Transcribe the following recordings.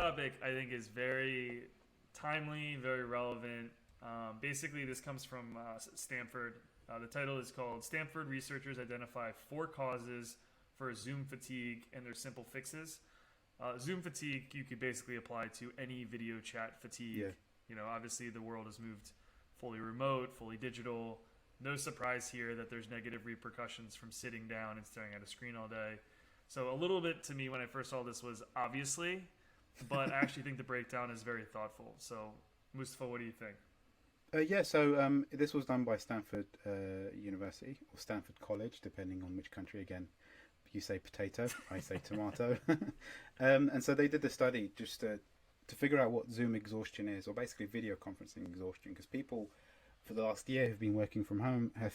topic I think is very timely, very relevant. Basically, this comes from Stanford. The title is called "Stanford Researchers Identify 4 Causes for Zoom Fatigue and Their Simple Fixes." Zoom fatigue you could basically apply to any video chat fatigue. Yeah. You know, obviously the world has moved fully remote, fully digital. No surprise here that there's negative repercussions from sitting down and staring at a screen all day. So a little bit to me when I first saw this was obviously, but I actually think the breakdown is very thoughtful. So Mustafa, what do you think? So this was done by Stanford University or Stanford College, depending on which country. Again, you say potato, I say tomato. And so they did the study just to figure out what Zoom exhaustion is, or basically video conferencing exhaustion, because people for the last year who've been working from home have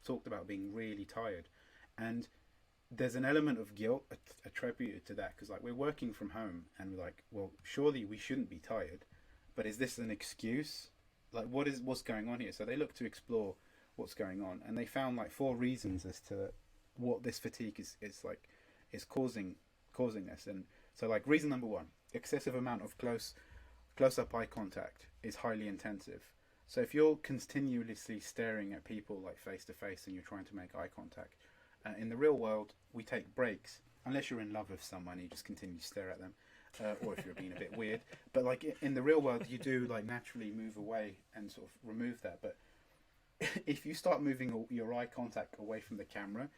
talked about being really tired. And there's an element of guilt attributed to that, because like we're working from home and we're like, well, surely we shouldn't be tired, but is this an excuse? Like what's going on here? So they looked to explore what's going on, and they found like 4 reasons as to what this fatigue is causing this. And so like reason number 1, excessive amount of close up eye contact is highly intensive. So if you're continuously staring at people like face to face and you're trying to make eye contact, in the real world we take breaks, unless you're in love with someone, you just continue to stare at them, or if you're being a bit weird. But like in the real world, you do like naturally move away and sort of remove that. But if you start moving your eye contact away from the camera,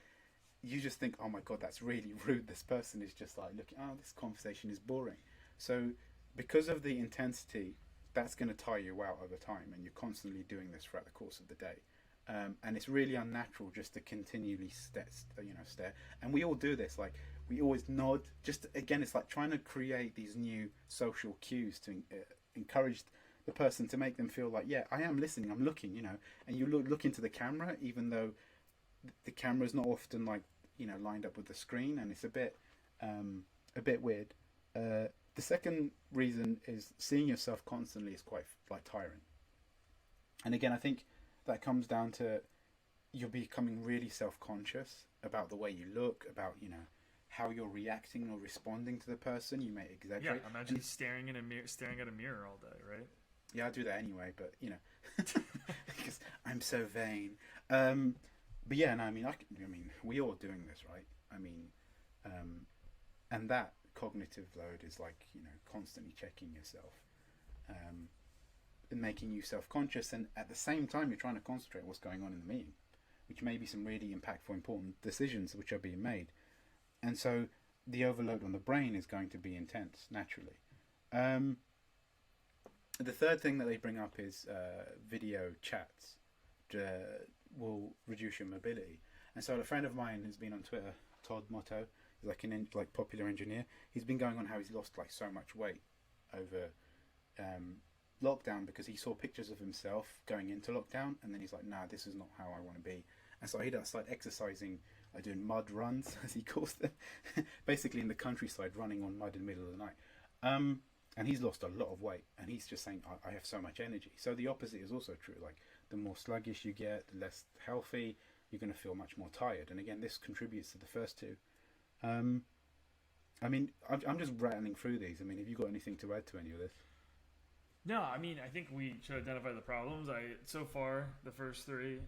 you just think, oh my god, that's really rude. This person is just like looking, oh, this conversation is boring. So because of the intensity, that's going to tire you out over time, and you're constantly doing this throughout the course of the day. And it's really unnatural just to continually stare. And we all do this. Like we always nod. Just again, it's like trying to create these new social cues to encourage the person, to make them feel like, yeah, I am listening, I'm looking, and you look into the camera, even though the camera is not often like lined up with the screen, and it's a bit weird. The second reason is seeing yourself constantly is quite like tiring. And again, I think that comes down to you're becoming really self-conscious about the way you look, about how you're reacting or responding to the person. You may exaggerate. Yeah, imagine staring at a mirror all day, right? Yeah, I do that anyway, but because I'm so vain. But yeah, no, I mean, we all doing this, right? I mean, and that cognitive load is like constantly checking yourself, and making you self-conscious, and at the same time you're trying to concentrate on what's going on in the meeting, which may be some really impactful, important decisions which are being made, and so the overload on the brain is going to be intense naturally. The third thing that they bring up is video chats will reduce your mobility. And so a friend of mine who's been on Twitter, Todd Motto, he's like an popular engineer. He's been going on how he's lost like so much weight over lockdown, because he saw pictures of himself going into lockdown, and then he's like, nah, this is not how I want to be. And so he started exercising, doing mud runs, as he calls them, basically in the countryside, running on mud in the middle of the night. And he's lost a lot of weight, and he's just saying, I have so much energy. So the opposite is also true. Like the more sluggish you get, the less healthy, you're going to feel much more tired. And again, this contributes to the first 2. I mean, I'm just rattling through these. I mean, have you got anything to add to any of this? No, I mean, I think we should identify the problems. So far, the first 3.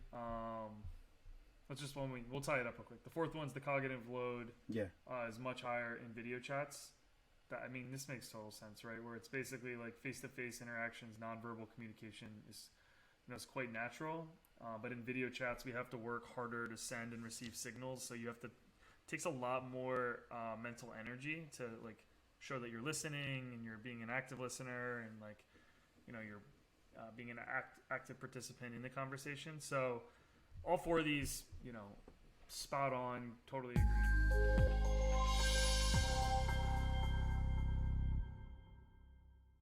We'll tie it up real quick. The fourth one's the cognitive load. Yeah. Is much higher in video chats. This makes total sense, right? Where it's basically like face-to-face interactions, nonverbal communication is quite natural. But in video chats, we have to work harder to send and receive signals. So it takes a lot more mental energy to like show that you're listening and you're being an active listener, and like you're being an active participant in the conversation. So all 4 of these, spot on, totally agree.